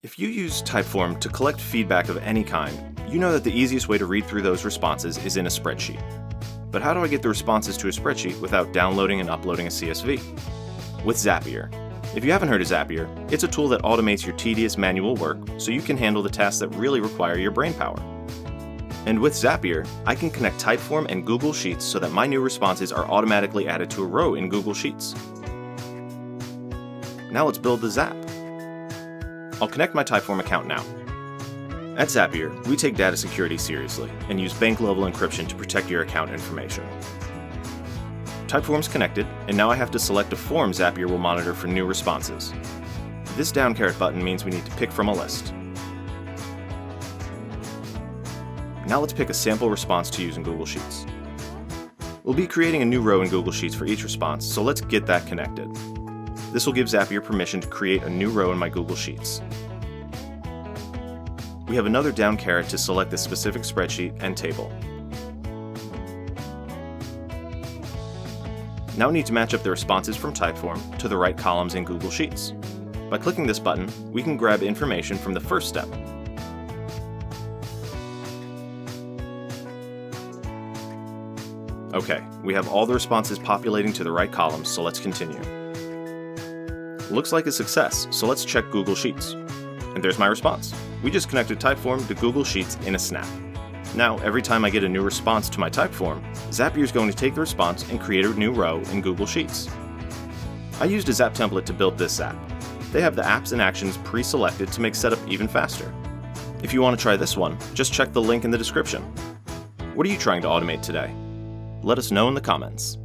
If you use Typeform to collect feedback of any kind, you know that the easiest way to read through those responses is in a spreadsheet. But how do I get the responses to a spreadsheet without downloading and uploading a CSV? With Zapier. If you haven't heard of Zapier, it's a tool that automates your tedious manual work so you can handle the tasks that really require your brainpower. And with Zapier, I can connect Typeform and Google Sheets so that my new responses are automatically added to a row in Google Sheets. Now let's build the Zap. I'll connect my Typeform account now. At Zapier, we take data security seriously and use bank-level encryption to protect your account information. Typeform's connected, and now I have to select a form Zapier will monitor for new responses. This down caret button means we need to pick from a list. Now let's pick a sample response to use in Google Sheets. We'll be creating a new row in Google Sheets for each response, so let's get that connected. This will give Zapier permission to create a new row in my Google Sheets. We have another down caret to select the specific spreadsheet and table. Now we need to match up the responses from Typeform to the right columns in Google Sheets. By clicking this button, we can grab information from the first step. Okay, we have all the responses populating to the right columns, so let's continue. Looks like a success, so let's check Google Sheets. And there's my response. We just connected Typeform to Google Sheets in a snap. Now, every time I get a new response to my Typeform, Zapier is going to take the response and create a new row in Google Sheets. I used a Zap template to build this Zap. They have the apps and actions pre-selected to make setup even faster. If you want to try this one, just check the link in the description. What are you trying to automate today? Let us know in the comments.